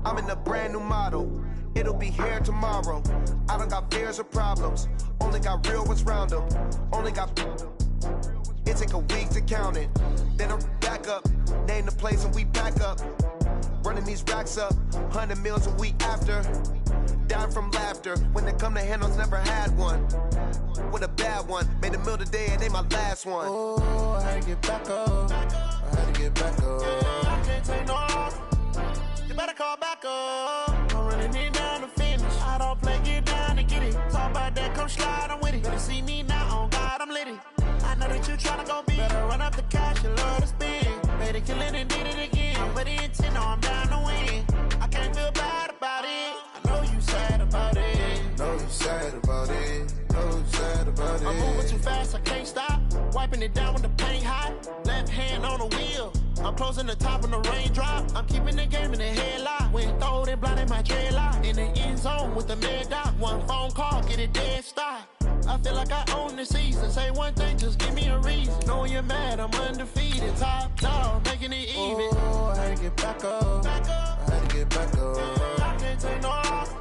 I'm in a brand new model. It'll be here tomorrow. I don't got fears or problems. Only got real ones round them. Only got... It take a week to count it. Then I'm back up. Name the place and we back up. Running these racks up. 100 meals a week after. Dying from laughter. When it come to handles, never had one. With a bad one. Made a meal today and they my last one. Oh, I had to get back up. I had to get back up. I can't take no off. You better call back up. I'm running it down to finish. I don't play, get down to get it. Talk about that, come slide, I'm with it. Better see me now, on God, I'm litty. I know that you tryna go big. Better run up the cash, you love to spend. Made it, kill it, and did it again. But the intent, no, I'm down to win. I can't feel bad about it. I know you sad about it. Know you sad about it. Know you sad about it. I'm moving too fast, I can't stop. Wiping it down with the paint hot. Left hand on the wheel. I'm closing the top on the raindrop. I'm keeping the game in the headlock. When throwed and blinded my dreadlock. In the end zone with the mad dot. One phone call, get it dead stop. I feel like I own the season. Say one thing, just give me a reason. Knowing you're mad, I'm undefeated. Top dog, making it even. Oh, I had to get back up. Back up. I had to get back up. I can't take no off.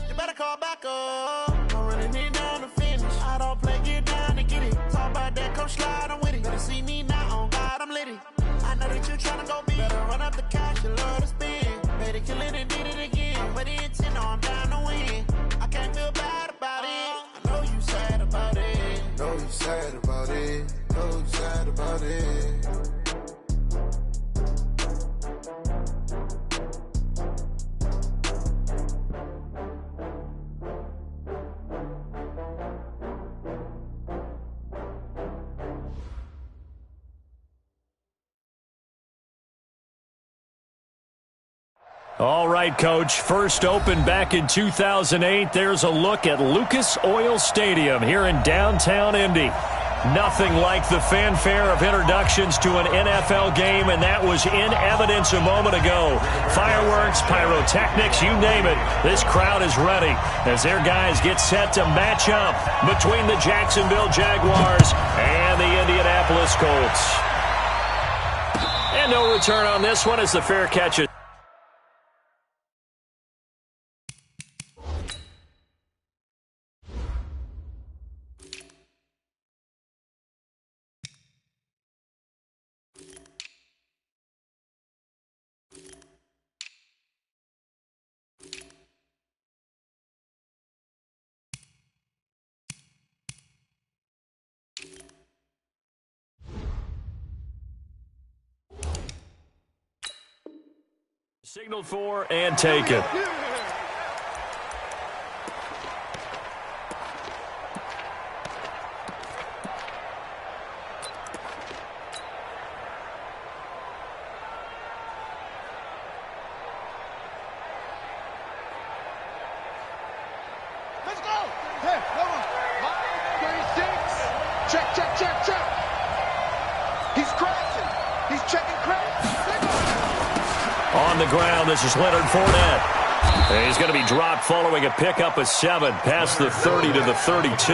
You better call back up. I'm running it down to finish. I don't play, get down to get it. Talk about that, come slide, I'm with it. Better see me now, on God, I'm litty. I know that you tryna go big. Better run up the cash, you love to spend. Made it, kill it, and did it again. But the intent, no, I'm down to win. I can't feel bad about it. I know you sad about it. Know you sad about it. Know you sad about it. All right, Coach. First opened back in 2008. There's a look at Lucas Oil Stadium here in downtown Indy. Nothing like the fanfare of introductions to an NFL game, and that was in evidence a moment ago. Fireworks, pyrotechnics, you name it. This crowd is ready as their guys get set to match up between the Jacksonville Jaguars and the Indianapolis Colts. And no return on this one as the fair catch is. Signaled for and taken. Let's go! Hey, come on. 36. Check, check, check, check. He's crashing. He's checking crash. On the ground, this is Leonard Fournette. And he's going to be dropped following a pickup of 7 past the 30 to the 32.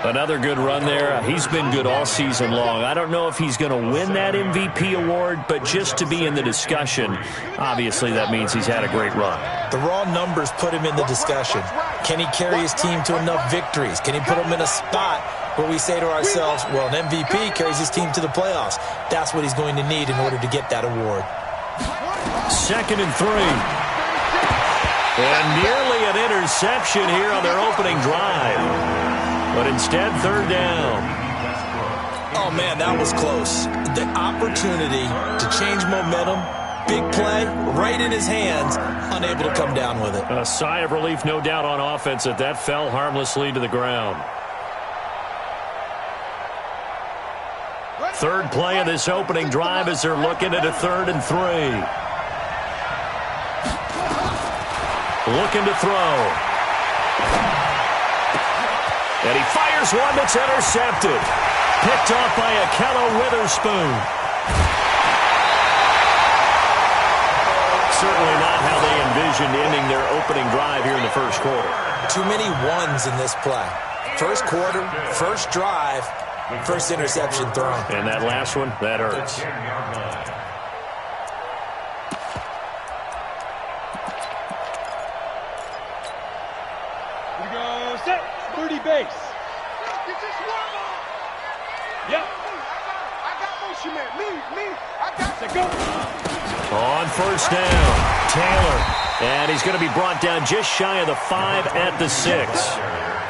Another good run there. He's been good all season long. I don't know if he's going to win that MVP award, but just to be in the discussion, obviously that means he's had a great run. The raw numbers put him in the discussion. Can he carry his team to enough victories? Can he put them in a spot where we say to ourselves, well, an MVP carries his team to the playoffs. That's what he's going to need in order to get that award. 2nd and 3. And nearly an interception here on their opening drive. But instead, 3rd down. Oh, man, that was close. The opportunity to change momentum, big play, right in his hands, unable to come down with it. A sigh of relief, no doubt, on offense that fell harmlessly to the ground. 3rd play of this opening drive as they're looking at a 3rd and 3. Looking to throw. And he fires one that's intercepted. Picked off by Akello Witherspoon. Certainly not how they envisioned ending their opening drive here in the first quarter. Too many ones in this play. First quarter, first drive, first interception thrown. And that last one, that hurts. set, 30 base. You just warm up. Yep. I got motion, man. Me. I got Set, go. On first down, Taylor. And he's going to be brought down just shy of the 5 at the 6.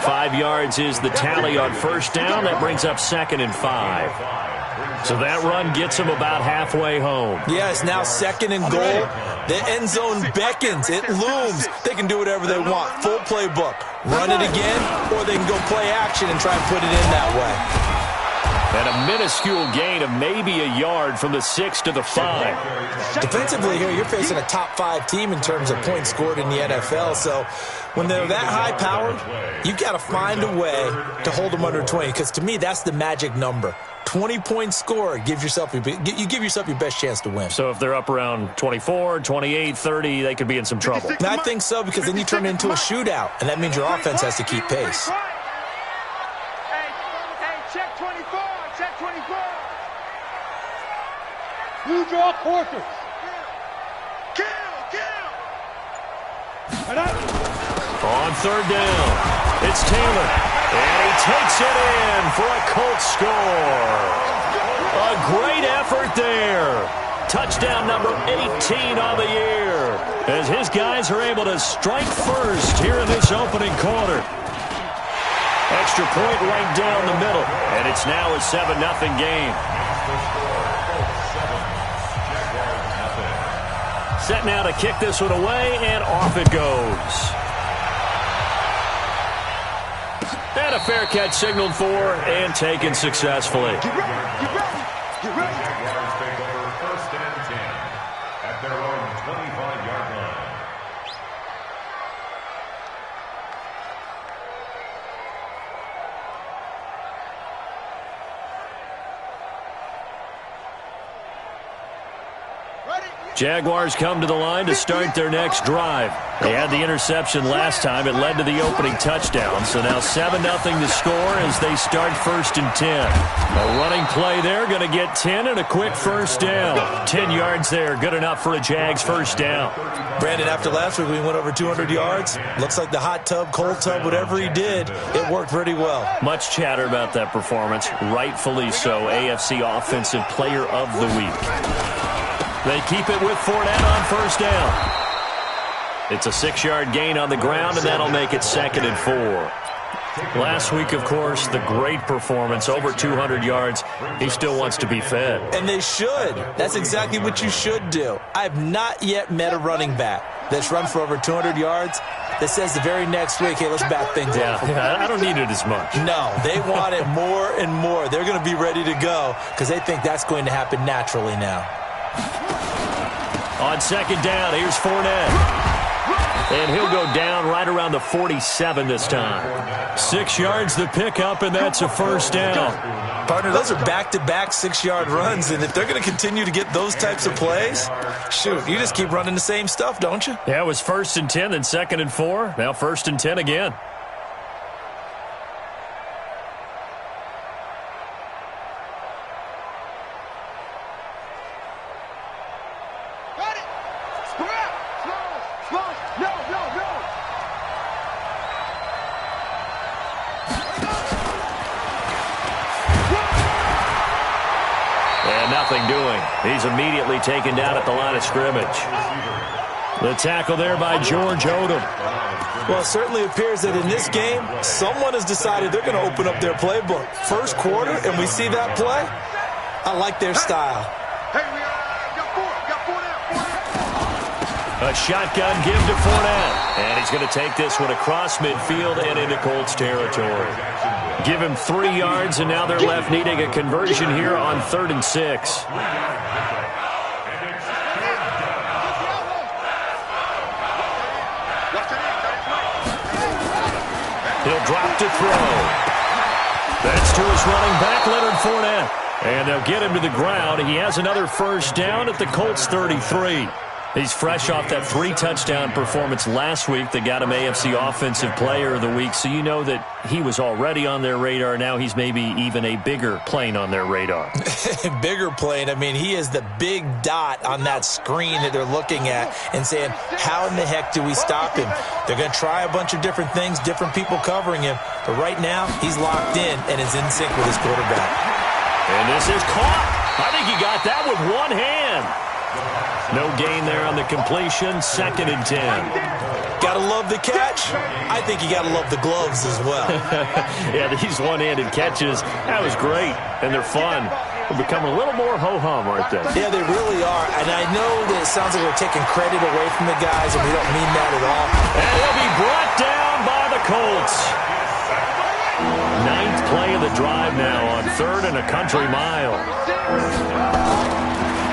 5 yards is the tally on first down. That brings up 2nd and 5. So that run gets him about halfway home. Yeah, it's now 2nd and goal. The end zone beckons. It looms. They can do whatever they want. Full playbook. Run it again, or they can go play action and try and put it in that way. And a minuscule gain of maybe a yard from the 6 to the 5. Defensively here, you're facing a top 5 team in terms of points scored in the NFL. So when they're that high-powered, you've got to find a way to hold them under 20. Because to me, that's the magic number. 20 points scored, you give yourself your best chance to win. So if they're up around 24, 28, 30, they could be in some trouble. And I think so, because then you turn it into a shootout, and that means your offense has to keep pace. Hey, check 24. Check 24. You draw quarters. Kill. And out. On third down, it's Taylor. And he takes it in for a Colts score. A great effort there. Touchdown number 18 on the year, as his guys are able to strike first here in this opening quarter. Extra point right down the middle, and it's now a 7-0 game. Set now to kick this one away, and off it goes. And a fair catch signaled for and taken successfully. Get ready. Jaguars take over 1st and 10 at their own 25-yard line. Jaguars come to the line to start their next drive. They had the interception last time. It led to the opening touchdown. So now 7-0 to score as they start 1st and 10. A running play there, going to get 10 and a quick first down. 10 yards there, good enough for a Jags first down. Brandon, after last week we went over 200 yards. Looks like the hot tub, cold tub, whatever he did, it worked pretty well. Much chatter about that performance. Rightfully so. AFC Offensive Player of the Week. They keep it with Fournette on first down. It's a 6-yard gain on the ground, and that'll make it 2nd and 4. Last week, of course, the great performance, over 200 yards. He still wants to be fed. And they should. That's exactly what you should do. I have not yet met a running back that's run for over 200 yards that says the very next week, hey, let's back things up. Yeah, I don't need it as much. No, they want it more and more. They're going to be ready to go because they think that's going to happen naturally now. On second down, here's Fournette. And he'll go down right around the 47 this time. 6 yards the pickup, and that's a first down. Partner, those are back-to-back 6-yard runs, and if they're going to continue to get those types of plays, shoot, you just keep running the same stuff, don't you? Yeah, it was 1st and 10, then 2nd and 4. Now 1st and 10 again. Nothing doing. He's immediately taken down at the line of scrimmage. The tackle there by George Odom. Well, it certainly appears that in this game, someone has decided they're going to open up their playbook. First quarter, and we see that play. I like their style. Hey, we got four now. A shotgun give to Fournette. And he's going to take this one across midfield and into Colts territory. Give him 3 yards, and now they're left needing a conversion here on 3rd and 6. He'll drop to throw. That's to his running back, Leonard Fournette. And they'll get him to the ground. He has another first down at the Colts 33. He's fresh off that 3-touchdown performance last week that got him AFC Offensive Player of the Week, so you know that he was already on their radar. Now he's maybe even a bigger plane on their radar. Bigger plane. I mean, he is the big dot on that screen that they're looking at and saying, how in the heck do we stop him? They're going to try a bunch of different things, different people covering him, but right now he's locked in and is in sync with his quarterback. And this is caught. I think he got that with one hand. No gain there on the completion. 2nd and 10. Gotta love the catch. I think you gotta love the gloves as well. Yeah, these one-handed catches, that was great, and they're fun. They're becoming a little more ho-hum, aren't they? Yeah, they really are. And I know that it sounds like we're taking credit away from the guys, and we don't mean that at all. And he'll be brought down by the Colts. 9th play of the drive now on 3rd and a country mile.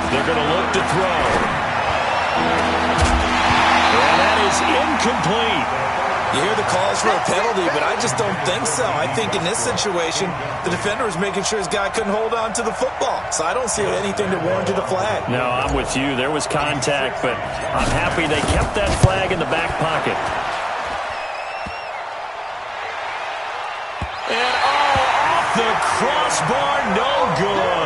They're going to look to throw. And that is incomplete. You hear the calls for a penalty, but I just don't think so. I think in this situation, the defender was making sure his guy couldn't hold on to the football. So I don't see anything to warrant a flag. No, I'm with you. There was contact, but I'm happy they kept that flag in the back pocket. And off the crossbar, no good.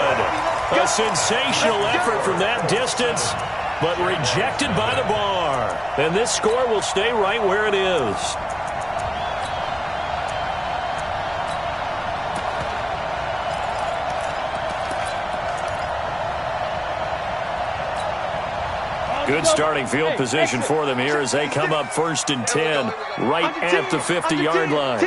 A sensational effort from that distance, but rejected by the bar. And this score will stay right where it is. Good starting field position for them here as they come up 1st and 10, right at the 50-yard line.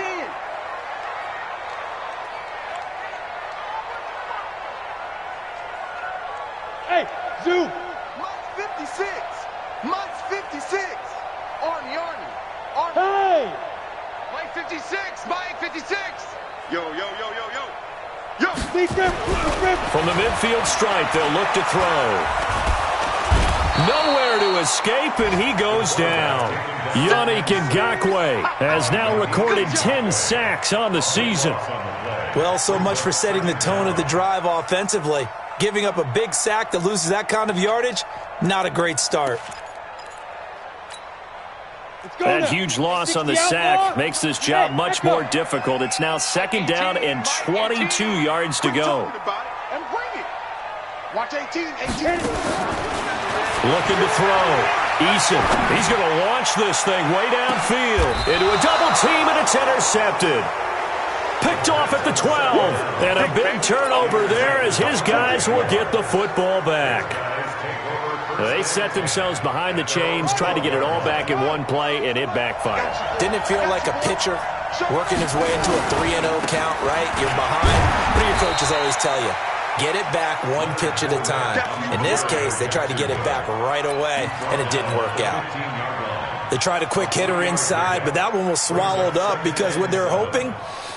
Hey, Zoo! Mike's 56! Mike's 56! On Yarny! On Hey! Mike 56! Mike 56! Yo, yo, yo, yo, yo! Yo! From the midfield stripe, they'll look to throw. Nowhere to escape, and he goes down. Yannick Ngakoue has now recorded 10 sacks on the season. Well, so much for setting the tone of the drive offensively. Giving up a big sack that loses that kind of yardage, not a great start. That huge loss on the sack makes this job much more difficult. It's now 2nd down and 22 yards to go. And bring it! Watch 18, 18. Looking to throw. Eason, he's going to launch this thing way downfield. Into a double team, and it's intercepted. Picked off at the 12. And a big turnover there as his guys will get the football back. They set themselves behind the chains, tried to get it all back in one play, and it backfired. Didn't it feel like a pitcher working his way into a 3-0 count, right? You're behind. What do your coaches always tell you? Get it back one pitch at a time. In this case, they tried to get it back right away, and it didn't work out. They tried a quick hitter inside, but that one was swallowed up because what they're hoping,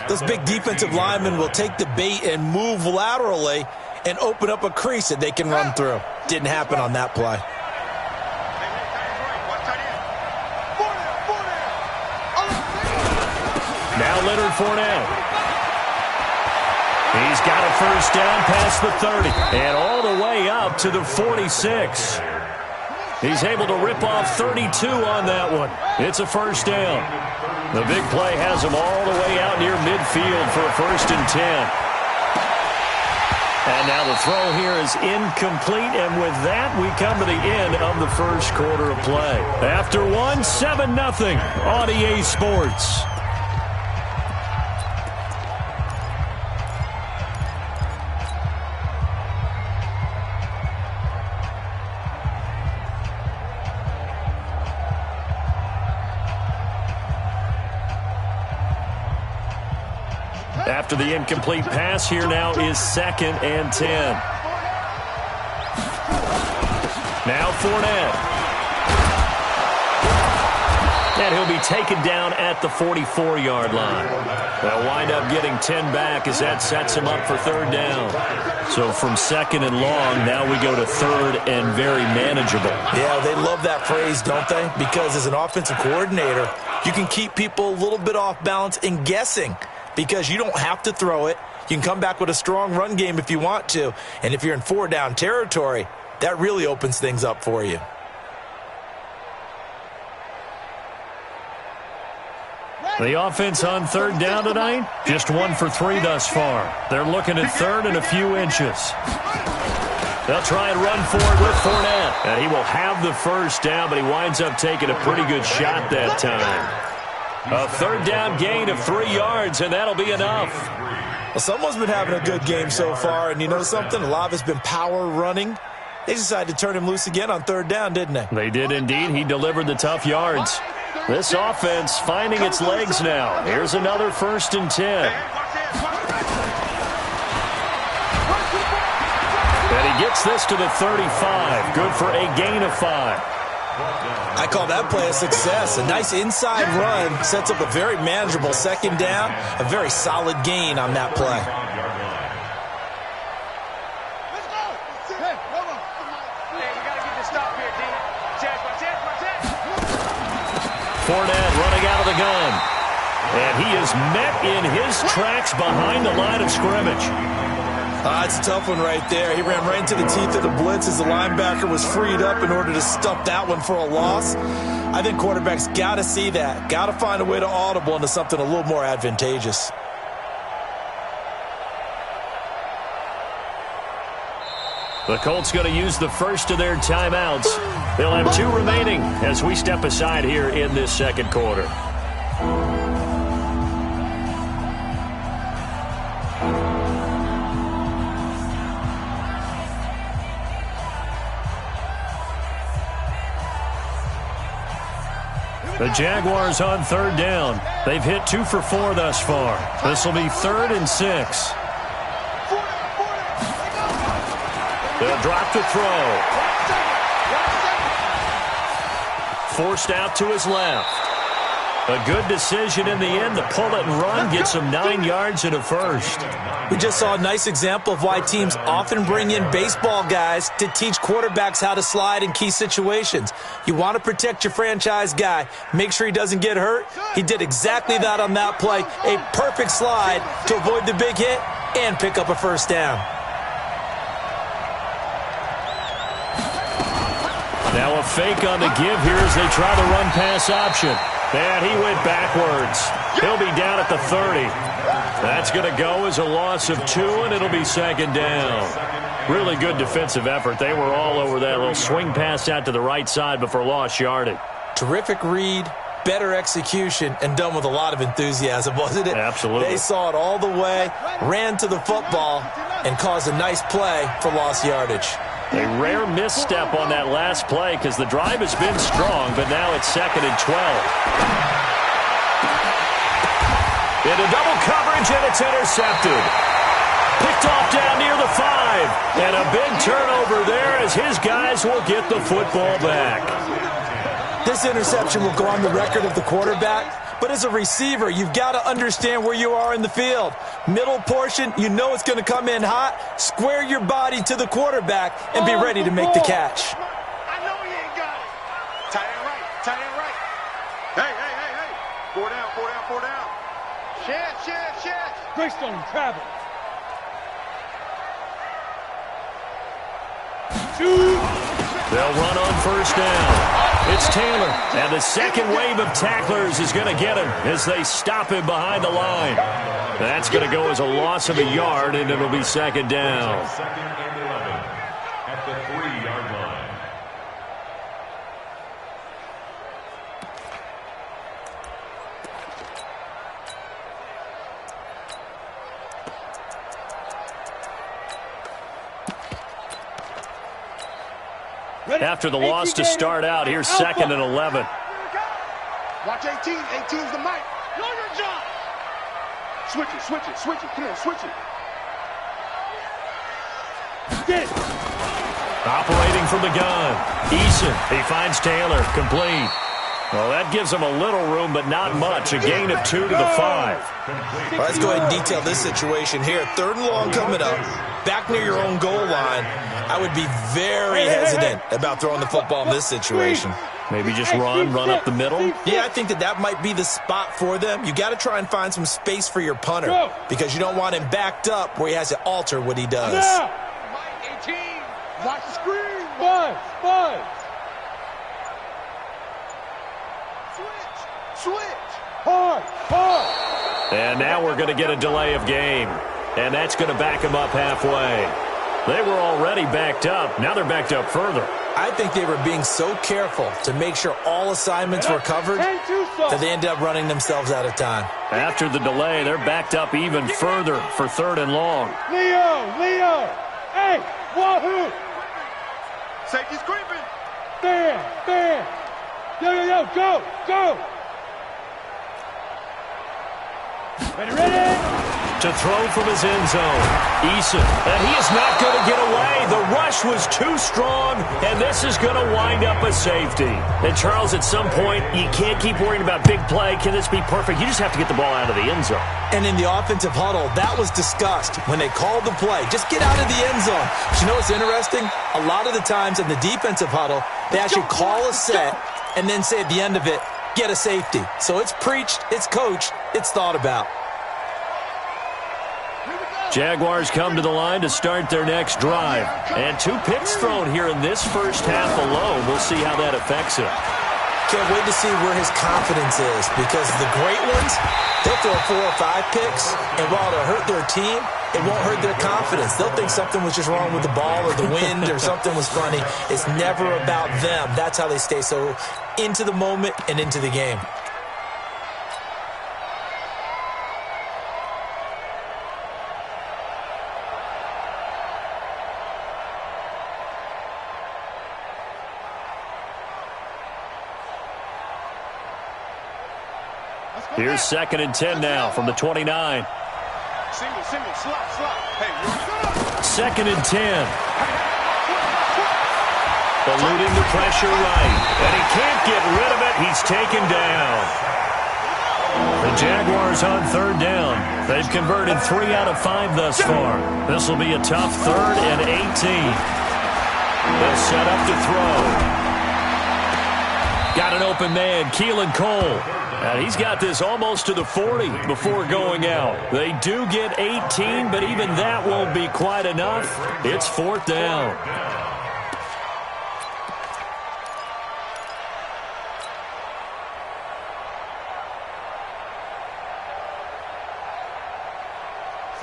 those big defensive linemen will take the bait and move laterally and open up a crease that they can run through. Didn't happen on that play. Now Leonard Fournette. He's got a 1st down past the 30 and all the way up to the 46. He's able to rip off 32 on that one. It's a 1st down. The big play has him all the way out near midfield for a 1st and 10. And now the throw here is incomplete, and with that, we come to the end of the 1st quarter of play. After one, 7-0 on EA Sports. After the incomplete pass, here now is 2nd and 10. Now Fournette. And he'll be taken down at the 44-yard line. They'll wind up getting 10 back as that sets him up for 3rd down. So from 2nd and long, now we go to 3rd and very manageable. Yeah, they love that phrase, don't they? Because as an offensive coordinator, you can keep people a little bit off balance and guessing. Because you don't have to throw it. You can come back with a strong run game if you want to. And if you're in 4-down territory, that really opens things up for you. The offense on third down tonight, just 1 for 3 thus far. They're looking at third and a few inches. They'll try and run forward with Fournette. And he will have the first down, but he winds up taking a pretty good shot that time. A third down gain of 3 yards, and that'll be enough. Well, someone's been having a good game so far, and you know something? A lot of it's been power running. They decided to turn him loose again on third down, didn't they? They did indeed. He delivered the tough yards. This offense finding its legs now. Here's another 1st and 10. And he gets this to the 35. Good for a gain of 5. I call that play a success. A nice inside run sets up a very manageable 2nd down. A very solid gain on that play. Fournette running out of the gun. And he is met in his tracks behind the line of scrimmage. It's a tough one right there. He ran right into the teeth of the blitz as the linebacker was freed up in order to stuff that one for a loss. I think quarterbacks got to see that. Got to find a way to audible into something a little more advantageous. The Colts going to use the first of their timeouts. They'll have 2 remaining as we step aside here in this second quarter. The Jaguars on third down. They've hit 2 for 4 thus far. This will be 3rd and 6. They'll drop to throw. Forced out to his left. A good decision in the end to pull it and run. Gets him 9 yards and a first. We just saw a nice example of why teams often bring in baseball guys to teach quarterbacks how to slide in key situations. You want to protect your franchise guy. Make sure he doesn't get hurt. He did exactly that on that play. A perfect slide to avoid the big hit and pick up a first down. Now a fake on the give here as they try the run-pass option. And he went backwards. He'll be down at the 30. That's going to go as a loss of 2, and it'll be 2nd down. Really good defensive effort. They were all over that little swing pass out to the right side before lost yardage. Terrific read, better execution, and done with a lot of enthusiasm, wasn't it? Absolutely. They saw it all the way, ran to the football, and caused a nice play for lost yardage. A rare misstep on that last play because the drive has been strong, but now it's 2nd and 12. Into double coverage, and it's intercepted. Picked off down near the 5. And a big turnover there as his guys will get the football back. This interception will go on the record of the quarterback, but as a receiver, you've got to understand where you are in the field. Middle portion, you know it's going to come in hot. Square your body to the quarterback and be ready to make the catch. I know he ain't got it. Tight end right. Tight end right. Hey. 4 down. Share. Greystone travel. 2. They'll run on first down. It's Taylor, and the second wave of tacklers is going to get him as they stop him behind the line. That's going to go as a loss of a yard, and it'll be 2nd down. 2nd and 11 at the 3-yard line. After the loss to start out, here's 2nd and 11. Watch 18. 18's the mic. Know your job. Switch it. Come on, switch it. Get it. Operating from the gun. Eason, he finds Taylor, complete. Well, that gives him a little room, but not much. A gain of 2 to the 5. Well, let's go ahead and detail this situation here. 3rd and long coming up. Back near your own goal line. I would be very hesitant about throwing the football in this situation. Maybe just run up the middle? Yeah, I think that might be the spot for them. You got to try and find some space for your punter because you don't want him backed up where he has to alter what he does. Mike 18. Watch the screen. 5. Switch. Hard, hard. And now we're going to get a delay of game. And that's going to back them up halfway. They were already backed up. Now they're backed up further. I think they were being so careful to make sure all assignments were covered that they ended up running themselves out of time. After the delay, they're backed up even further for 3rd and long. Leo. Hey, wahoo. Safety's creeping. Stand. Yo, go. Ready? To throw from his end zone. Eason, and he is not going to get away. The rush was too strong, and this is going to wind up a safety. And, Charles, at some point, you can't keep worrying about big play. Can this be perfect? You just have to get the ball out of the end zone. And in the offensive huddle, that was discussed when they called the play. Just get out of the end zone. But you know what's interesting? A lot of the times in the defensive huddle, they actually call a set and then say at the end of it, get a safety. So it's preached, it's coached, it's thought about. Jaguars come to the line to start their next drive. And 2 picks thrown here in this first half alone. We'll see how that affects him. Can't wait to see where his confidence is, because the great ones, they'll throw 4 or 5 picks, and while it'll hurt their team, it won't hurt their confidence. They'll think something was just wrong with the ball or the wind or something was funny. It's never about them. That's how they stay so into the moment and into the game. Here's 2nd and 10 now from the 29. Single, slot. Hey, 2nd and 10. Eluding the pressure right. And he can't get rid of it. He's taken down. The Jaguars on 3rd down. They've converted 3 out of 5 thus far. This will be a tough 3rd and 18. They'll set up to throw. Got an open man, Keelan Cole. And he's got this almost to the 40 before going out. They do get 18, but even that won't be quite enough. It's 4th down.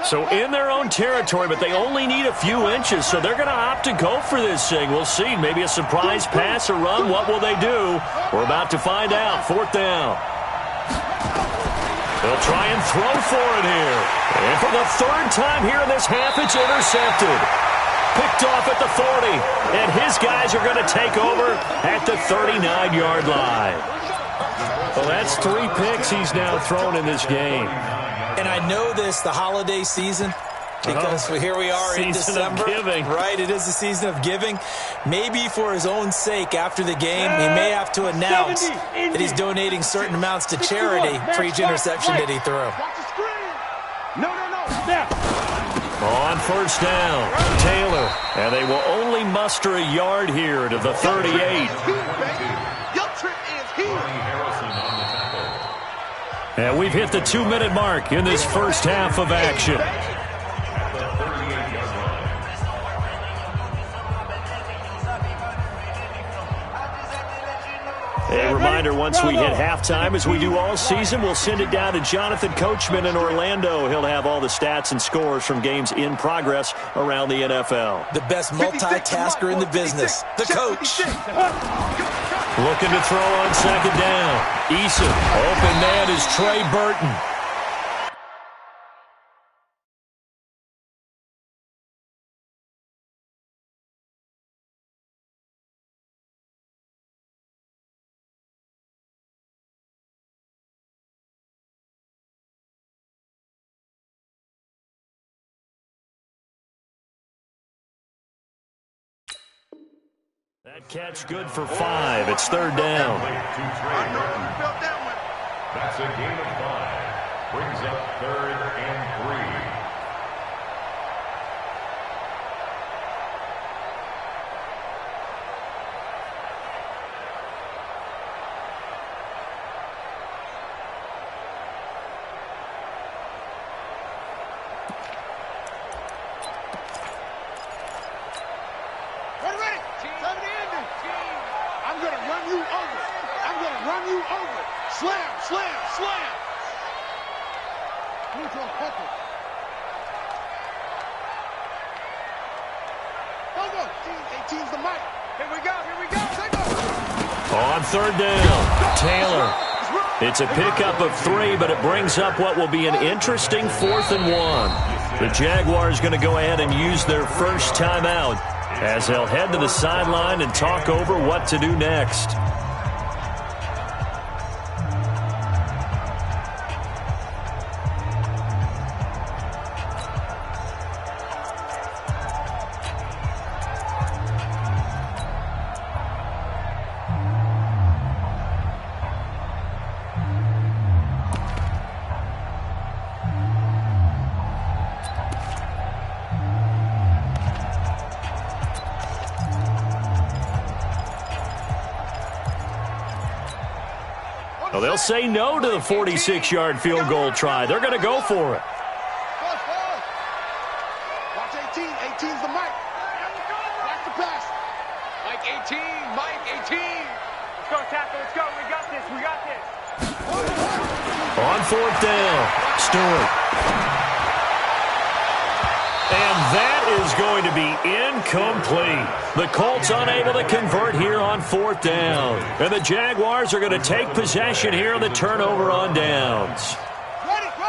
So in their own territory, but they only need a few inches, so they're going to opt to go for this thing. We'll see. Maybe a surprise pass or run. What will they do? We're about to find out. 4th down. They'll try and throw for it here. And for the 3rd time here in this half, it's intercepted. Picked off at the 40. And his guys are going to take over at the 39-yard line. Well, that's 3 picks he's now thrown in this game. And I know this, the holiday season, because here we are in December. Season of giving. Right, it is the season of giving. Maybe for his own sake, after the game, he may have to announce that he's donating certain amounts to charity for each interception that he threw. No. On 1st down, Taylor. And they will only muster a yard here to the 38. Your trip is here. And we've hit the 2-minute mark in this first half of action. A reminder, once we hit halftime, as we do all season, we'll send it down to Jonathan Coachman in Orlando. He'll have all the stats and scores from games in progress around the NFL. The best multitasker in the business, the coach. Looking to throw on 2nd down. Eason, open man is Trey Burton. That catch good for 5. It's 3rd down. That's a gain of 5. Brings up 3rd and 3. Slam, slam, slam. Neutral, hook. Go, 18's the mic. Here we go. Take off. On third down, Taylor. It's a pickup of 3, but it brings up what will be an interesting 4th and 1. The Jaguars going to go ahead and use their first timeout as they'll head to the sideline and talk over what to do next. Well, they'll say no to the 46-yard field goal try. They're going to go for it. Watch 18. 18's the mic. Watch the pass. Mike 18. Let's go, tackle. Let's go. We got this. On 4th down, Stewart. And that is going to be incomplete. The Colts unable to convert here on 4th down. And the Jaguars are going to take possession here on the turnover on downs.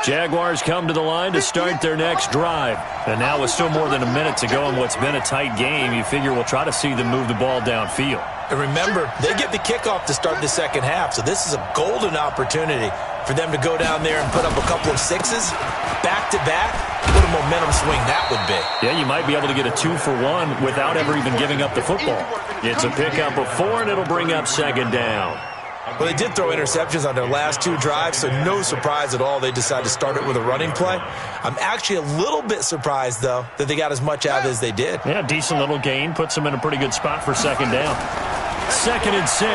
Jaguars come to the line to start their next drive. And now with still more than a minute to go in what's been a tight game, you figure we'll try to see them move the ball downfield. And remember, they get the kickoff to start the second half, so this is a golden opportunity for them to go down there and put up a couple of 6s back-to-back. What a momentum swing that would be. Yeah, you might be able to get a 2-for-1 without ever even giving up the football. It's a pickup of 4, and it'll bring up 2nd down. Well, they did throw interceptions on their last 2 drives, so no surprise at all they decided to start it with a running play. I'm actually a little bit surprised, though, that they got as much out as they did. Yeah, decent little gain. Puts them in a pretty good spot for 2nd down. 2nd and 6.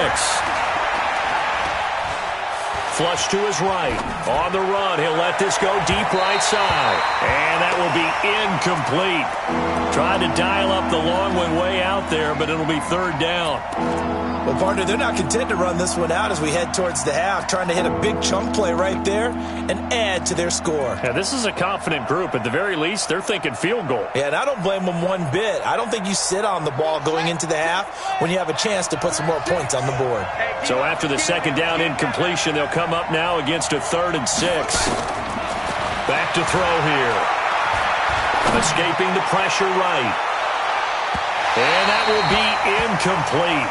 Flush to his right. On the run, he'll let this go deep right side. And that will be incomplete. Tried to dial up the long one way out there, but it'll be 3rd down. Well, partner, they're not content to run this one out as we head towards the half, trying to hit a big chunk play right there and add to their score. Yeah, this is a confident group. At the very least, they're thinking field goal. Yeah, and I don't blame them one bit. I don't think you sit on the ball going into the half when you have a chance to put some more points on the board. So after the 2nd down incompletion, they'll come up now against a 3rd and 6. Back to throw here. Escaping the pressure right. And that will be incomplete.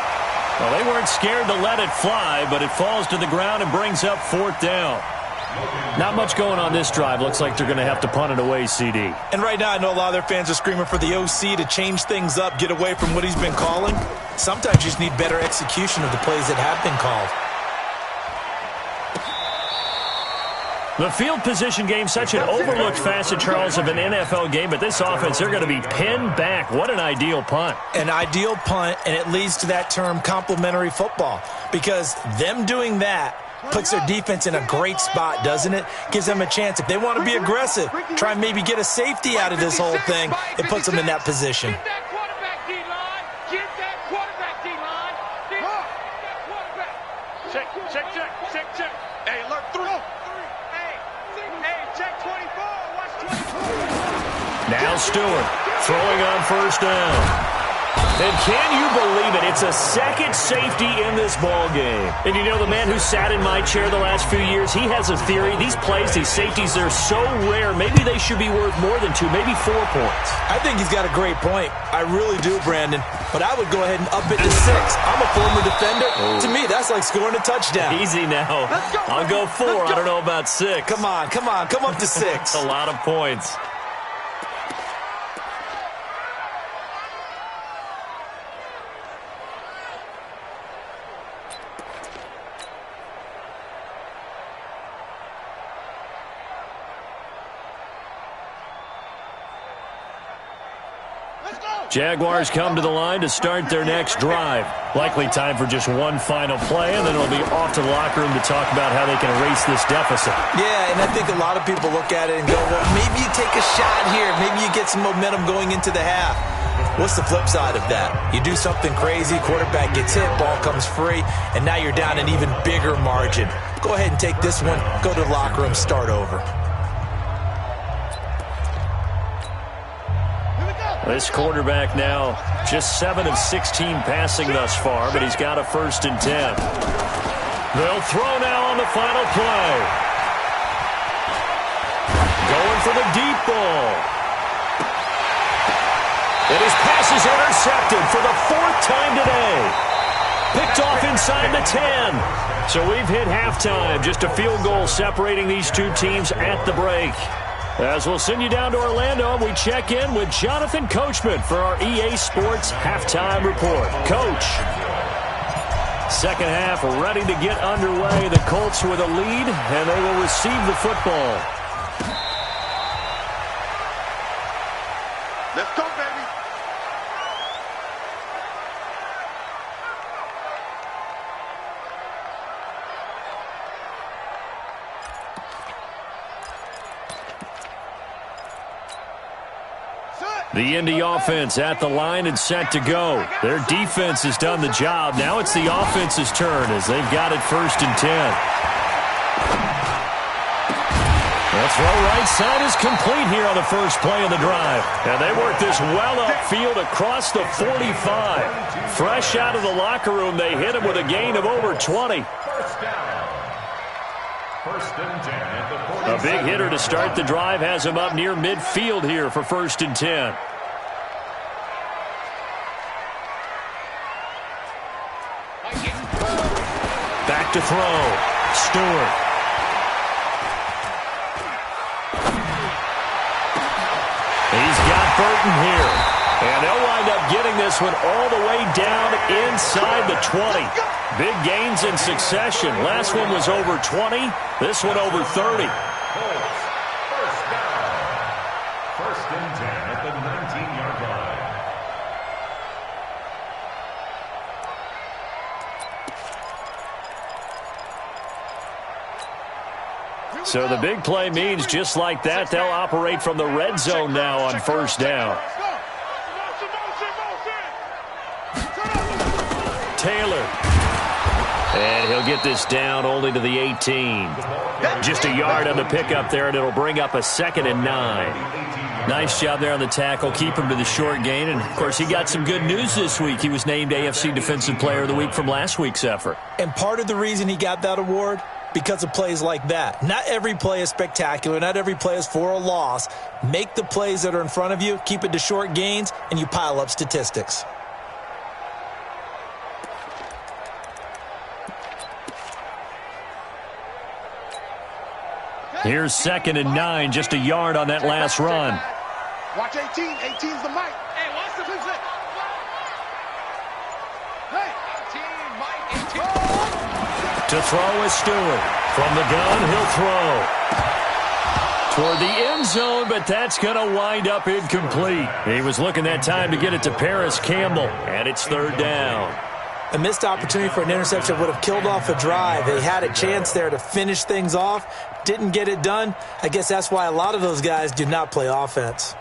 Well, they weren't scared to let it fly, but it falls to the ground and brings up 4th down. Not much going on this drive. Looks like they're going to have to punt it away, CD. And right now, I know a lot of their fans are screaming for the OC to change things up, get away from what he's been calling. Sometimes you just need better execution of the plays that have been called. The field position game, such an overlooked facet, Charles, of an NFL game, but this offense, they're going to be pinned back. What an ideal punt. An ideal punt, and it leads to that term complementary football, because them doing that puts their defense in a great spot, doesn't it? Gives them a chance. If they want to be aggressive, try and maybe get a safety out of this whole thing, it puts them in that position. Check. Hey, look through. Check 24. Watch 24. Now Stewart throwing on 1st down. And can you believe it? It's a 2nd safety in this ball game. And you know, the man who sat in my chair the last few years, he has a theory. These plays, these safeties, they're so rare. Maybe they should be worth more than 2, maybe 4 points. I think he's got a great point. I really do, Brandon. But I would go ahead and up it to 6. I'm a former defender. To me, that's like scoring a touchdown. Easy now. I'll go 4. I don't know about 6. Come on. Come up to 6. A lot of points. Jaguars come to the line to start their next drive. Likely time for just one final play, and then it'll be off to the locker room to talk about how they can erase this deficit. Yeah, and I think a lot of people look at it and go, well, maybe you take a shot here. Maybe you get some momentum going into the half. What's the flip side of that? You do something crazy, quarterback gets hit, ball comes free, and now you're down an even bigger margin. go ahead and take this one, go to the locker room, start over. This quarterback now just 7 of 16 passing thus far, but he's got a 1st and 10. They'll throw now on the final play. Going for the deep ball. And his pass is intercepted for the 4th time today. Picked off inside the 10. So we've hit halftime. Just a field goal separating these two teams at the break. As we'll send you down to Orlando, we check in with Jonathan Coachman for our EA Sports Halftime Report. Coach. Second half ready to get underway. The Colts with a lead, and they will receive the football. Let's go, baby. The Indy offense at the line and set to go. Their defense has done the job. Now it's the offense's turn as they've got it 1st and 10. The throw right side is complete here on the first play of the drive. And they work this well upfield across the 45. Fresh out of the locker room, they hit him with a gain of over 20. First down. 1st and 10 at the 40. A big hitter to start the drive has him up near midfield here for 1st and 10. Back to throw. Stewart. He's got Burton here. And they'll wind up getting this one all the way down inside the 20. Big gains in succession. Last one was over 20. This one over 30. Colts, first down. 1st and 10 at the 19-yard line. So the big play means just like that, they'll operate from the red zone now on 1st down. Taylor. And he'll get this down only to the 18. Just a yard on the pickup there, and it'll bring up a 2nd and 9. Nice job there on the tackle. Keep him to the short gain. And, of course, he got some good news this week. He was named AFC Defensive Player of the Week from last week's effort. And part of the reason he got that award, because of plays like that. Not every play is spectacular. Not every play is for a loss. Make the plays that are in front of you, keep it to short gains, and you pile up statistics. Here's 2nd and 9, just a yard on that last run. Watch 18. 18's the mic. Hey, watch the position. Hey, 18, Mike, 18. To throw is Stewart. From the gun, he'll throw. Toward the end zone, but that's going to wind up incomplete. He was looking that time to get it to Paris Campbell, and it's 3rd down. A missed opportunity for an interception would have killed off a drive. They had a chance there to finish things off. Didn't get it done. I guess that's why a lot of those guys do not play offense.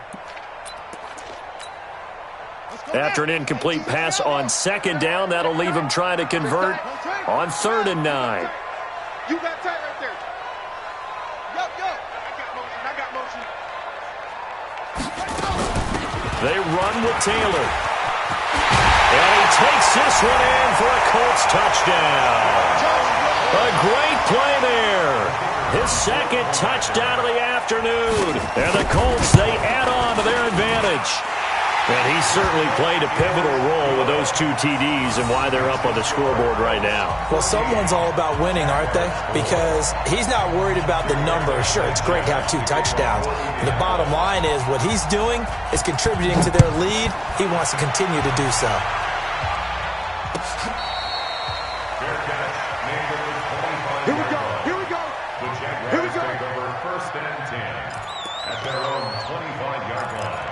After an incomplete pass on 2nd down, that'll leave him trying to convert on 3rd and 9. You got tight right there. Yup. I got motion. They run with Taylor. And he takes this one in for a Colts touchdown. A great play there. His 2nd touchdown of the afternoon. And the Colts, they add on to their advantage. And he certainly played a pivotal role with those 2 TDs and why they're up on the scoreboard right now. Well, someone's all about winning, aren't they? Because he's not worried about the number. Sure, it's great to have 2 touchdowns. The bottom line is what he's doing is contributing to their lead. He wants to continue to do so. Here we go. The Jaguars take over 1st and 10 at their own 25-yard line.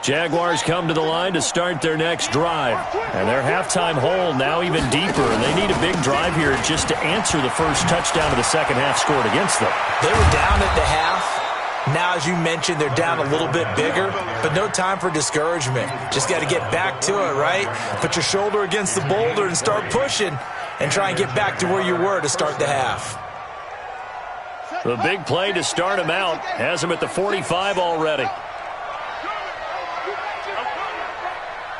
Jaguars come to the line to start their next drive. And their halftime hole now even deeper. And they need a big drive here just to answer the first touchdown of the second half scored against them. They were down at the half. Now, as you mentioned, they're down a little bit bigger, but no time for discouragement. Just got to get back to it, right? Put your shoulder against the boulder and start pushing and try and get back to where you were to start the half. The big play to start him out has him at the 45 already.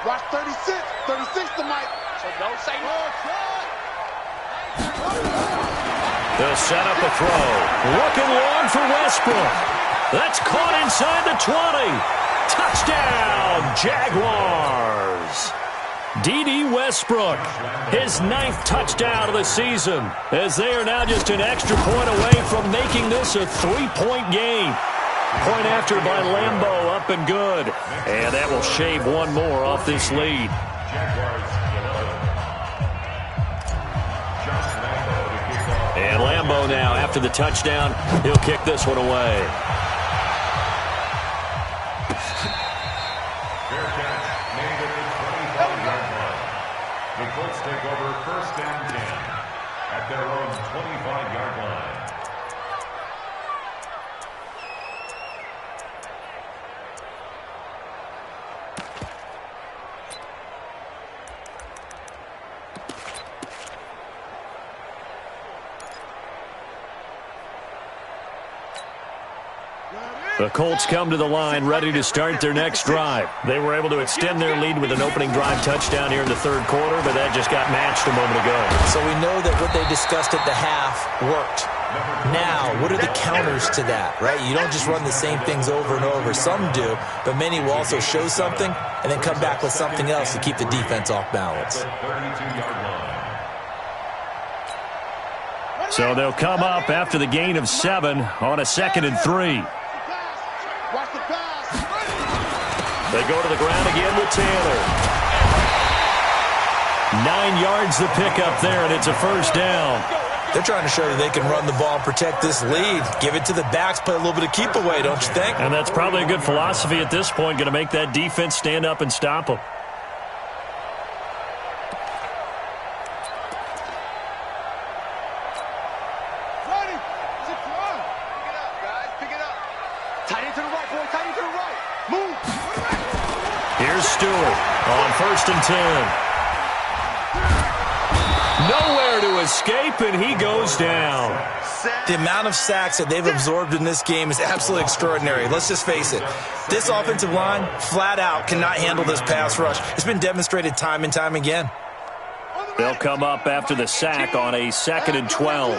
Watch 36. 36 to Mike. So don't say no. They'll set up a throw. Looking long for Westbrook. That's caught inside the 20. Touchdown, Jaguars. D.D. Westbrook, his 9th touchdown of the season, as they are now just an extra point away from making this a 3-point game. Point after by Lambeau, up and good. And that will shave one more off this lead. And Lambeau now, after the touchdown, he'll kick this one away. The Colts take over 1st and 10 at their own 25-yard line. The Colts come to the line ready to start their next drive. They were able to extend their lead with an opening drive touchdown here in the 3rd quarter, but that just got matched a moment ago. So we know that what they discussed at the half worked. Now, what are the counters to that, right? You don't just run the same things over and over. Some do, but many will also show something and then come back with something else to keep the defense off balance. So they'll come up after the gain of 7 on a 2nd and 3. Watch the pass. They go to the ground again with Taylor. 9 yards the pickup there, and it's a 1st down. They're trying to show that they can run the ball and protect this lead. Give it to the backs, play a little bit of keep away, don't you think? And that's probably a good philosophy at this point, going to make that defense stand up and stop them. Ready. It's a throw. Pick it up, guys. Pick it up. Tight end to the right, boy. Tight end to the right. Move. Here's Stewart on 1st and 10. Nowhere to escape, and he goes down. The amount of sacks that they've absorbed in this game is absolutely extraordinary. Let's just face it. This offensive line, flat out, cannot handle this pass rush. It's been demonstrated time and time again. They'll come up after the sack on a 2nd and 12.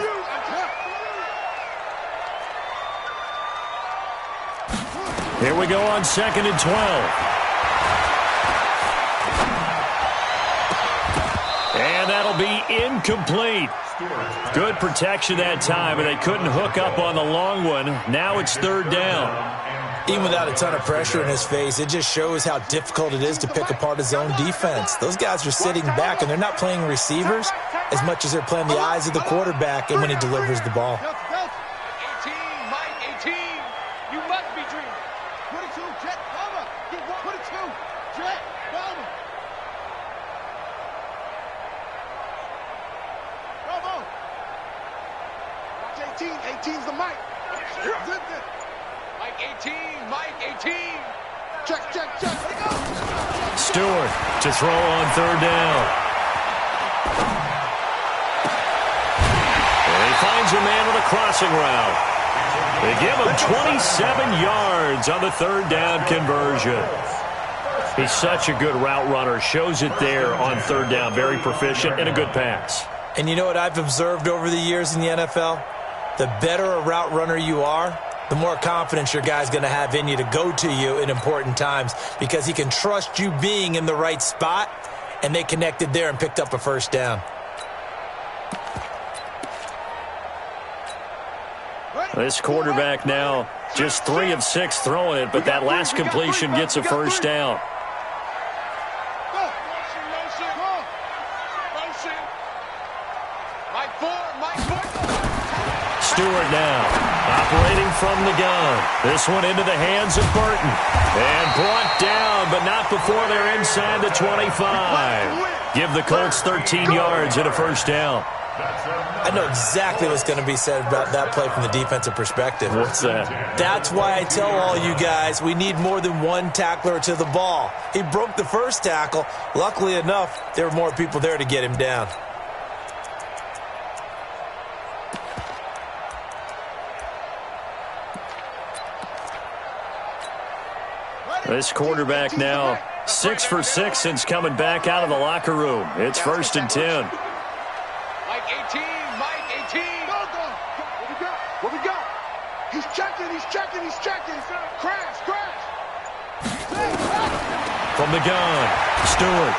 Here we go on 2nd and 12. And that'll be incomplete. Good protection that time, but they couldn't hook up on the long one. Now it's 3rd down. Even without a ton of pressure in his face, it just shows how difficult it is to pick apart his own defense. Those guys are sitting back, and they're not playing receivers as much as they're playing the eyes of the quarterback and when he delivers the ball. 18, Mike, 18. You must be dreaming. 22, Jet, Bama. Get 22, Jet, Bama. Bravo. Watch 18. 18's the Mike. Mike 18, Mike 18. Check. Let it go. Stewart to throw on 3rd down. And he finds a man on the crossing route. They give him 27 yards on the 3rd down conversion. He's such a good route runner. Shows it there on 3rd down. Very proficient and a good pass. And you know what I've observed over the years in the NFL? The better a route runner you are, the more confidence your guy's going to have in you to go to you in important times because he can trust you being in the right spot, and they connected there and picked up a 1st down. This quarterback now just 3 of 6 throwing it, but that last completion gets a 1st down. Stewart now operating from the gun. This one into the hands of Burton. And brought down, but not before they're inside the 25. Give the Colts 13 yards and a 1st down. I know exactly what's going to be said about that play from the defensive perspective. What's that? That's why I tell all you guys we need more than one tackler to the ball. He broke the first tackle. Luckily enough, there were more people there to get him down. This quarterback now 6 for 6 since coming back out of the locker room. It's 1st and 10. Mike 18, Mike 18. Go. What we got? He's checking. Crash. From the gun, Stewart.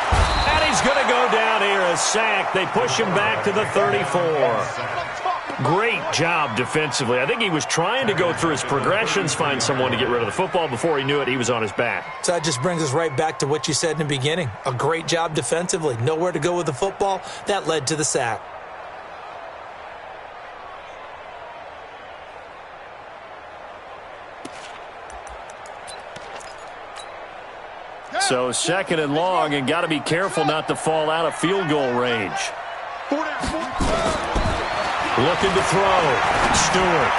And he's going to go down here, a sack. They push him back to the 34. Great job defensively. I think he was trying to go through his progressions, find someone to get rid of the football. Before he knew it, he was on his back. So that just brings us right back to what you said in the beginning. A great job defensively. Nowhere to go with the football. That led to the sack. So 2nd and long, and got to be careful not to fall out of field goal range. Looking to throw. Stewart.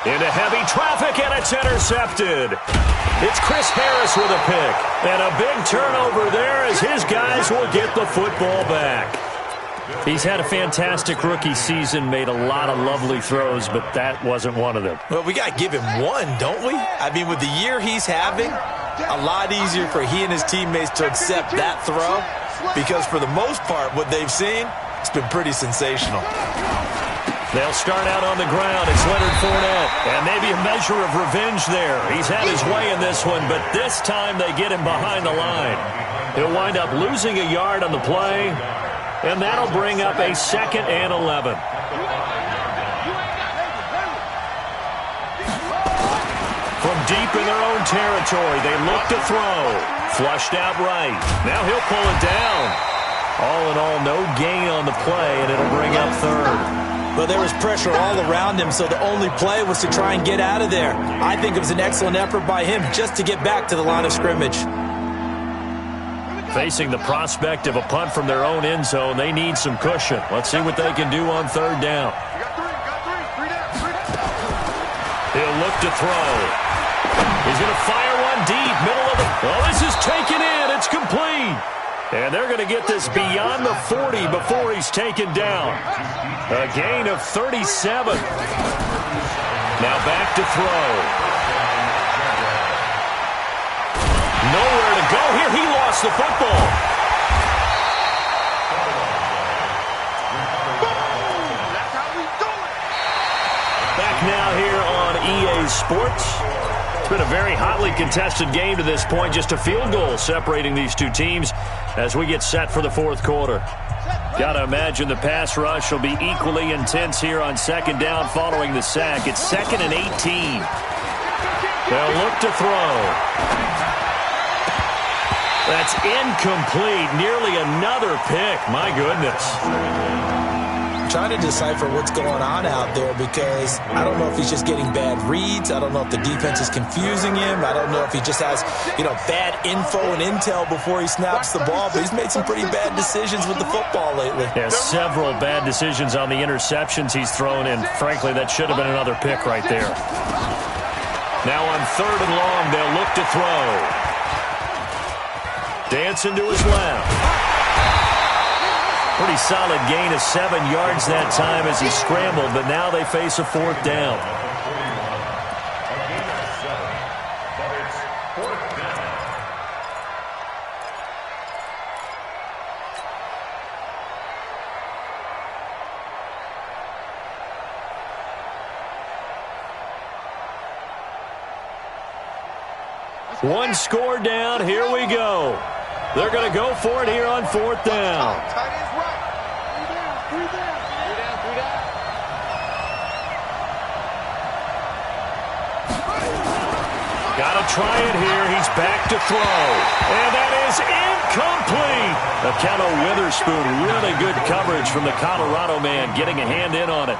Into heavy traffic, and it's intercepted. It's Chris Harris with a pick. And a big turnover there as his guys will get the football back. He's had a fantastic rookie season, made a lot of lovely throws, but that wasn't one of them. Well, we got to give him one, don't we? I mean, with the year he's having, a lot easier for he and his teammates to accept that throw because for the most part, what they've seen, it's been pretty sensational. They'll start out on the ground. It's Leonard Fournette, and maybe a measure of revenge there. He's had his way in this one, but this time they get him behind the line. He'll wind up losing a yard on the play, and that'll bring up a 2nd and 11. From deep in their own territory, they look to throw. Flushed out right. Now he'll pull it down. All in all, no gain on the play, and it'll bring up 3rd. Well, there was pressure all around him, so the only play was to try and get out of there. I think it was an excellent effort by him just to get back to the line of scrimmage. Facing the prospect of a punt from their own end zone, they need some cushion. Let's see what they can do on 3rd down. He'll look to throw. He's going to fire one deep, middle of the... Oh, this is taken in. It's complete. And they're going to get this beyond the 40 before he's taken down. A gain of 37. Now back to throw. Nowhere to go here. He lost the football. That's how we do it. Back now here on EA Sports. It's been a very hotly contested game to this point. Just a field goal separating these two teams as we get set for the 4th quarter. Got to imagine the pass rush will be equally intense here on 2nd down following the sack. It's 2nd and 18. They'll look to throw. That's incomplete. Nearly another pick. My goodness. Trying to decipher what's going on out there because I don't know if he's just getting bad reads. I don't know if the defense is confusing him. I don't know if he just has, bad info and intel before he snaps the ball. But he's made some pretty bad decisions with the football lately. Yeah, several bad decisions on the interceptions he's thrown in. Frankly, that should have been another pick right there. Now on 3rd and long, they'll look to throw. Dancing to his left. Pretty solid gain of 7 yards that time as he scrambled, but now they face a 4th down. One score down. Here we go. They're going to go for it here on 4th down. Got to try it here. He's back to throw. And that is incomplete. Akello Witherspoon, really good coverage from the Colorado man, getting a hand in on it.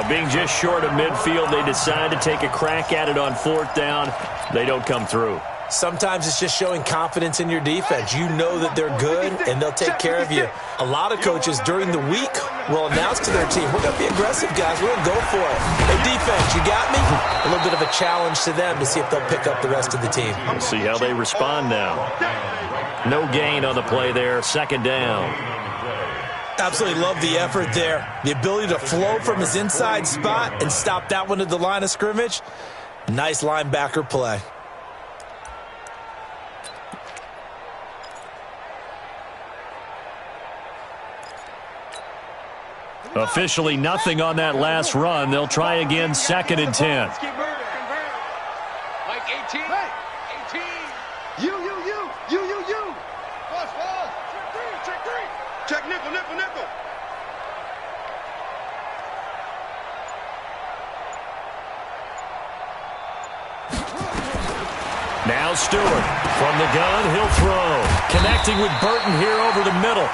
Being just short of midfield, they decide to take a crack at it on 4th down. They don't come through. Sometimes it's just showing confidence in your defense. You know that they're good, and they'll take care of you. A lot of coaches during the week will announce to their team, we're going to be aggressive, guys. We're going to go for it. Hey, defense, you got me? A little bit of a challenge to them to see if they'll pick up the rest of the team. Let's see how they respond now. No gain on the play there. Second down. Absolutely love the effort there. The ability to flow from his inside spot and stop that one at the line of scrimmage. Nice linebacker play. Officially nothing on that last run. They'll try again, 2nd and 10. Like 18. 18. You. Ball. Check three. Check nickel. Now Stewart from the gun. He'll throw. Connecting with Burton here over the middle.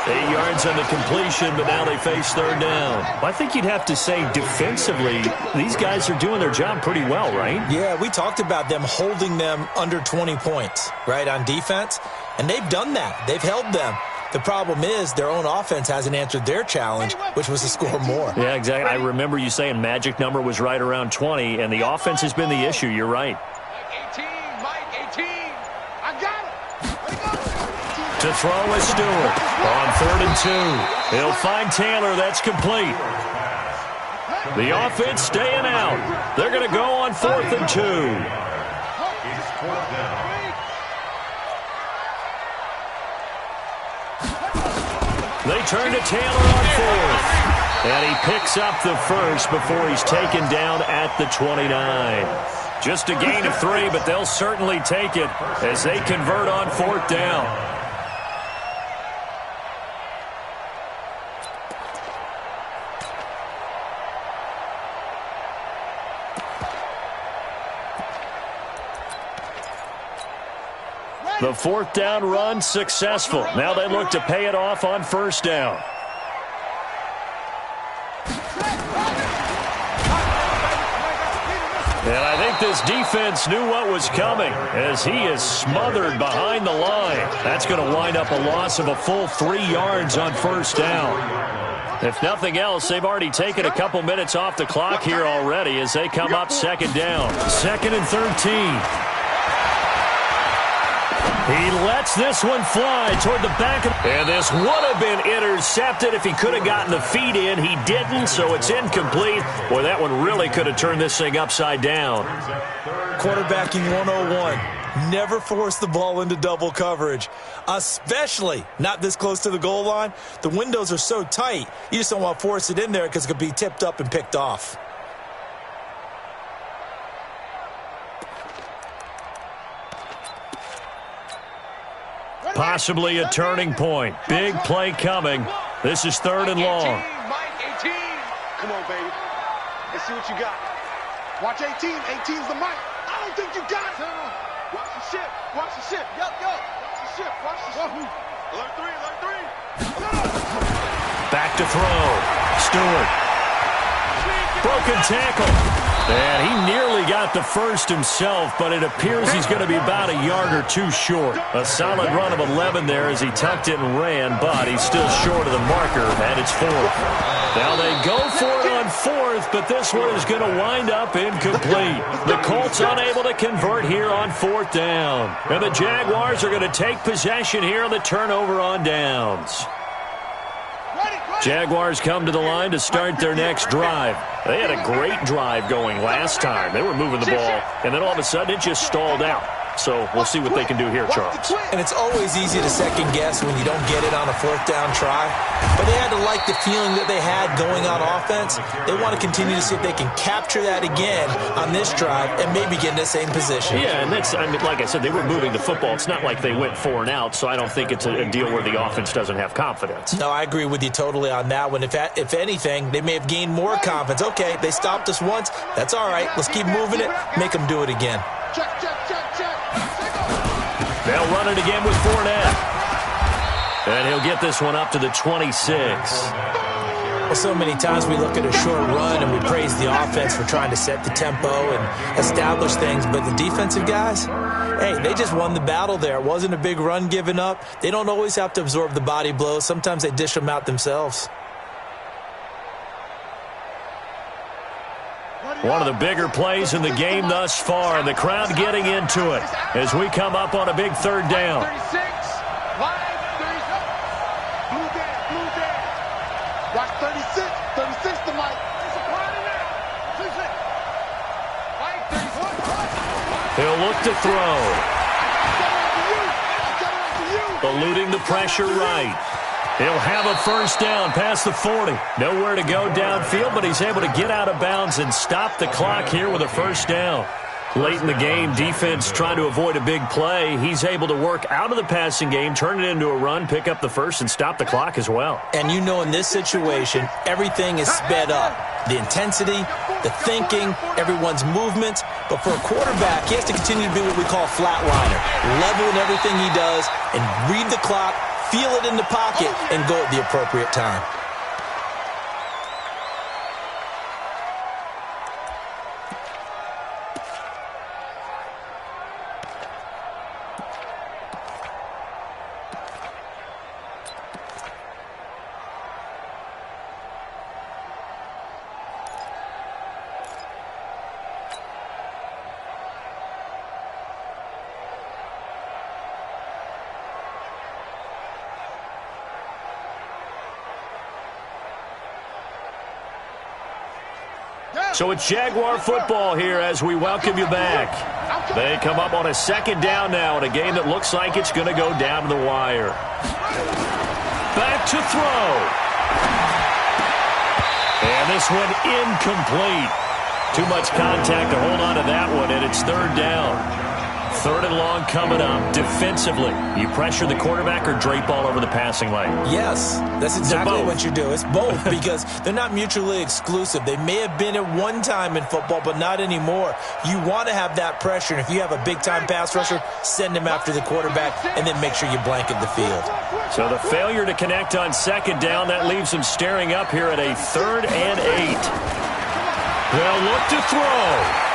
8 yards on the completion, but now they face 3rd down. I think you'd have to say defensively, these guys are doing their job pretty well, right? Yeah, we talked about them holding them under 20 points, right, on defense. And they've done that. They've held them. The problem is their own offense hasn't answered their challenge, which was to score more. Yeah, exactly. I remember you saying magic number was right around 20, and the offense has been the issue. You're right. Mike 18. I got it. To throw is Stewart on 3rd and 2. He'll find Taylor. That's complete. The offense staying out. They're going to go on 4th and 2. They turn to Taylor on 4th. And he picks up the first before he's taken down at the 29. Just a gain of 3, but they'll certainly take it as they convert on 4th down. The 4th down run successful. Now they look to pay it off on 1st down. And I think this defense knew what was coming as he is smothered behind the line. That's going to wind up a loss of a full 3 yards on 1st down. If nothing else, they've already taken a couple minutes off the clock here already as they come up 2nd down. 2nd and 13. He lets this one fly toward the back. And this would have been intercepted if he could have gotten the feet in. He didn't, so it's incomplete. Boy, that one really could have turned this thing upside down. Quarterbacking 101. Never force the ball into double coverage, especially not this close to the goal line. The windows are so tight, you just don't want to force it in there because it could be tipped up and picked off. Possibly a turning point. Big play coming. This is 3rd and long. Mike 18. Come on, baby. Let's see what you got. Watch 18. 18's the mic. I don't think you got it. Watch the ship. Watch the ship. Yo. Watch the ship. Watch the ship. Alert 3. Back to throw. Stewart. Broken tackle. And he nearly got the first himself, but it appears he's going to be about a yard or 2 short. A solid run of 11 there as he tucked it and ran, but he's still short of the marker, and it's 4th. Now they go for it on 4th, but this one is going to wind up incomplete. The Colts unable to convert here on 4th down. And the Jaguars are going to take possession here on the turnover on downs. Jaguars come to the line to start their next drive. They had a great drive going last time. They were moving the ball, and then all of a sudden it just stalled out. So we'll see what they can do here, Charles. And it's always easy to second guess when you don't get it on a 4th down try. But they had to like the feeling that they had going on offense. They want to continue to see if they can capture that again on this drive and maybe get in the same position. Yeah, and that's, I mean, like I said, they were moving the football. It's not like they went 4 and out, so I don't think it's a deal where the offense doesn't have confidence. No, I agree with you totally on that one. If anything, they may have gained more confidence. Okay, they stopped us once. That's all right. Let's keep moving it. Make them do it again. Check. They'll run it again with Fournette. And he'll get this one up to the 26. Well, so many times we look at a short run and we praise the offense for trying to set the tempo and establish things, but the defensive guys, hey, they just won the battle there. It wasn't a big run given up. They don't always have to absorb the body blows. Sometimes they dish them out themselves. One of the bigger plays in the game thus far, and the crowd getting into it as we come up on a big third down. 36, line 37. Blue down. Watch 36, 36 to Mike. Mike 31. He'll look to throw. Eluding the pressure right. He'll have a first down past the 40. Nowhere to go downfield, but he's able to get out of bounds and stop the clock here with a first down. Late in the game, defense trying to avoid a big play. He's able to work out of the passing game, turn it into a run, pick up the first, and stop the clock as well. And you know in this situation, everything is sped up. The intensity, the thinking, everyone's movements. But for a quarterback, he has to continue to be what we call a flatliner. Level in everything he does and read the clock, feel it in the pocket, and go at the appropriate time. So it's Jaguar football here as we welcome you back. They come up on a second down now in a game that looks like it's going to go down to the wire. Back to throw. And this one incomplete. Too much contact to hold on to that one, and it's third down. Third and long coming up. Defensively, you pressure the quarterback or drape all over the passing lane? Yes, that's exactly what you do. It's both because they're not mutually exclusive. They may have been at one time in football, but not anymore. You want to have that pressure, and if you have a big-time pass rusher, send him after the quarterback, and then make sure you blanket the field. So the failure to connect on second down, that leaves them staring up here at a 3rd and 8. They'll look to throw.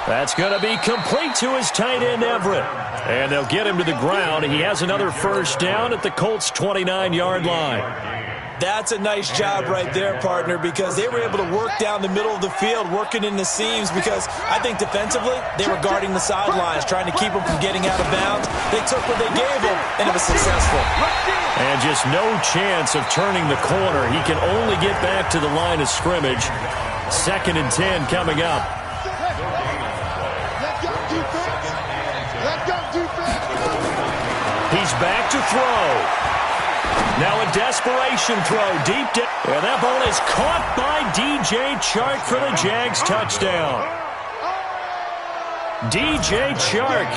That's going to be complete to his tight end, Everett. And they'll get him to the ground. He has another first down at the Colts' 29-yard line. That's a nice job right there, partner, because they were able to work down the middle of the field, working in the seams, because I think defensively they were guarding the sidelines, trying to keep them from getting out of bounds. They took what they gave them, and it was successful. And just no chance of turning the corner. He can only get back to the line of scrimmage. 2nd and 10 coming up. He's back to throw. Now a desperation throw deep down. And that ball is caught by DJ Chark for the Jags touchdown. DJ Chark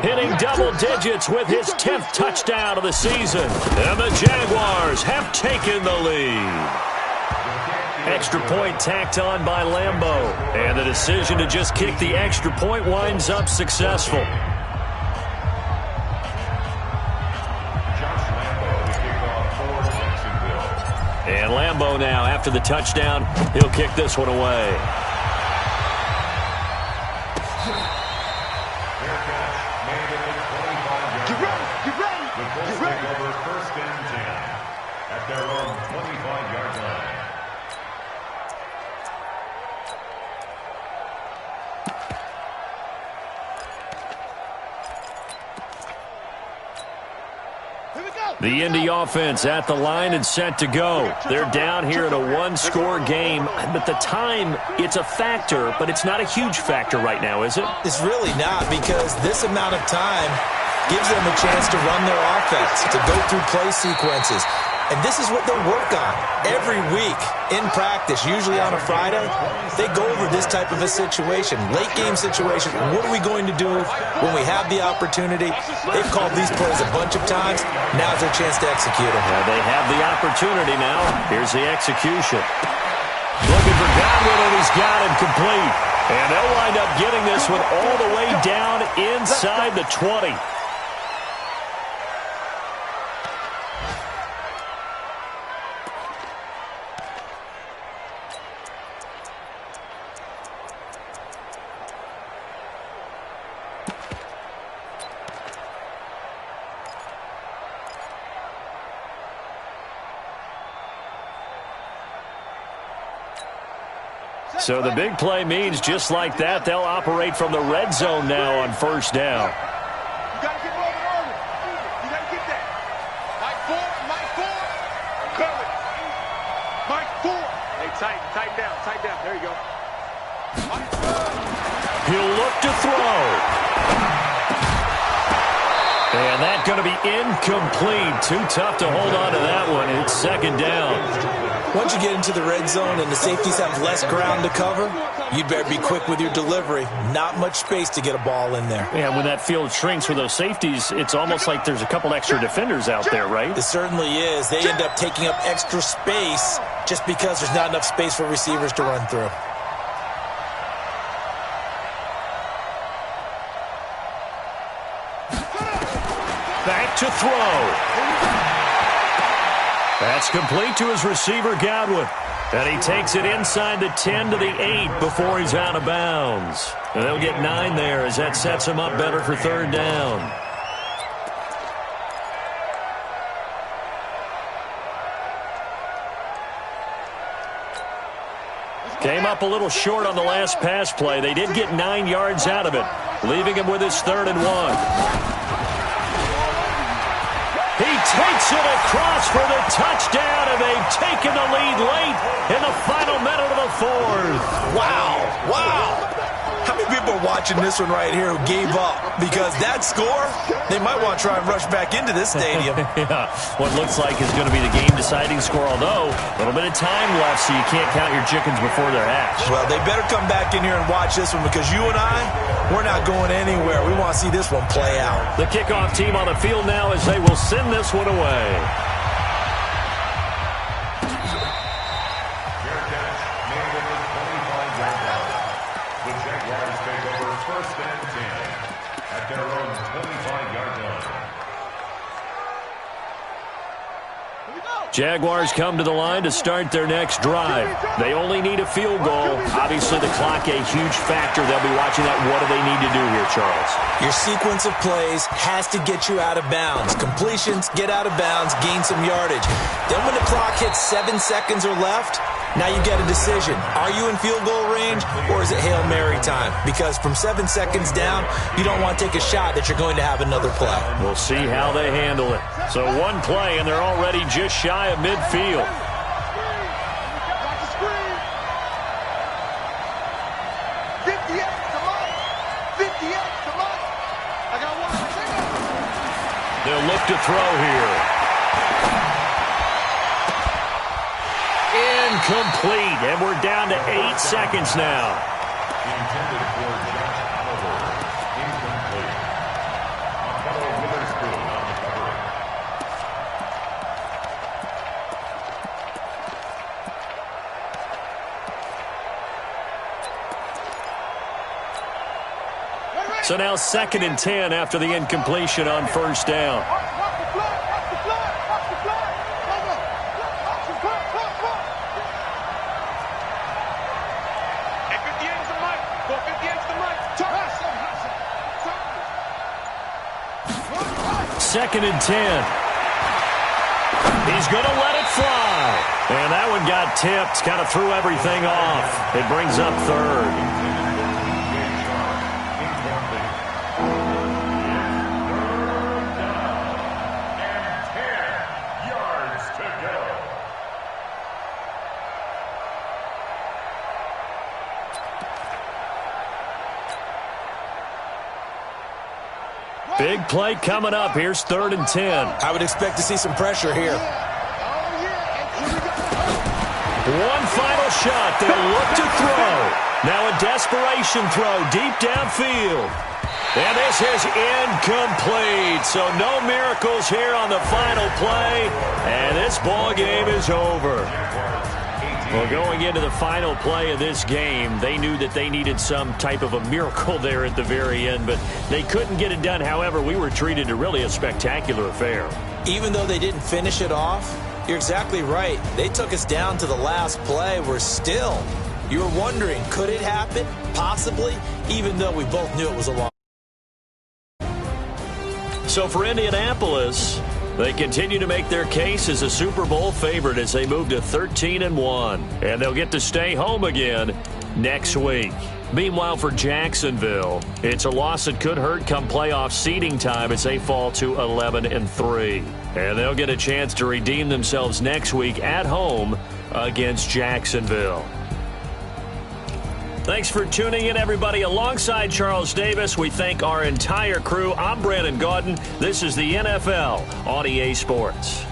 hitting double digits with his 10th touchdown of the season. And the Jaguars have taken the lead. Extra point tacked on by Lambeau. And the decision to just kick the extra point winds up successful. And Lambeau now, after the touchdown, he'll kick this one away. Get ready. The Colts take over 1st and 10 at their own 25-yard line. The Indy offense at the line and set to go. They're down here in a one-score game, but the time, it's a factor, but it's not a huge factor right now, is it? It's really not, because this amount of time gives them a chance to run their offense, to go through play sequences. And this is what they work on every week in practice, usually on a Friday. They go over this type of a situation, late game situation. What are we going to do when we have the opportunity? They've called these plays a bunch of times. Now's their chance to execute them. Yeah, they have the opportunity now. Here's the execution. Looking for Godwin, and he's got him complete. And they'll wind up getting this one all the way down inside the 20. So the big play means just like that, they'll operate from the red zone now on first down. You got to get moving early. You got to get that. Mike 4, Mike 4. Cover. Mike 4. Hey, tighten down. There you go. He'll look to throw. And that's going to be incomplete. Too tough to hold on to that one. It's second down. Once you get into the red zone and the safeties have less ground to cover, you'd better be quick with your delivery. Not much space to get a ball in there. Yeah, when that field shrinks with those safeties, it's almost like there's a couple extra defenders out there, right? It certainly is. They end up taking up extra space just because there's not enough space for receivers to run through. Back to throw. That's complete to his receiver, Godwin. And he takes it inside the 10 to the 8 before he's out of bounds. And they'll get 9 there as that sets him up better for third down. Came up a little short on the last pass play. They did get 9 yards out of it, leaving him with his 3rd and 1. He takes it across for the touchdown, and they've taken the lead late in the final minute of the 4th. Wow. How many people are watching this one right here who gave up? Because that score, they might want to try and rush back into this stadium. Yeah, what looks like is going to be the game-deciding score, although a little bit of time left, so you can't count your chickens before they're hatched. Well, they better come back in here and watch this one because you and I, we're not going anywhere. We want to see this one play out. The kickoff team on the field now as they will send this one away. Jaguars come to the line to start their next drive. They only need a field goal. Obviously, the clock a huge factor. They'll be watching that. What do they need to do here, Charles? Your sequence of plays has to get you out of bounds. Completions, get out of bounds, gain some yardage. Then when the clock hits 7 seconds or left, now you get a decision. Are you in field goal range or is it Hail Mary time? Because from 7 seconds down, you don't want to take a shot that you're going to have another play. We'll see how they handle it. So one play, and they're already just shy of midfield. They'll look to throw here. Incomplete, and we're down to 8 seconds now. Intended for Josh Oliver. Incomplete. Apollo Witherspoon on the cover. So now 2nd and 10 after the incompletion on first down. Second and 10. He's going to let it fly. And that one got tipped, kind of threw everything off. It brings up 3rd. Big play coming up. Here's 3rd and 10. I would expect to see some pressure here. One final shot. They'll look to throw. Now a desperation throw deep downfield. And this is incomplete. So no miracles here on the final play. And this ball game is over. Well, going into the final play of this game, they knew that they needed some type of a miracle there at the very end, but they couldn't get it done. However, we were treated to really a spectacular affair. Even though they didn't finish it off, you're exactly right. They took us down to the last play. We're still, you were wondering, could it happen? Possibly, even though we both knew it was a long. So for Indianapolis, they continue to make their case as a Super Bowl favorite as they move to 13-1. And they'll get to stay home again next week. Meanwhile, for Jacksonville, it's a loss that could hurt come playoff seeding time as they fall to 11-3. And they'll get a chance to redeem themselves next week at home against Jacksonville. Thanks for tuning in, everybody. Alongside Charles Davis, we thank our entire crew. I'm Brandon Gaudin. This is the NFL on EA Sports.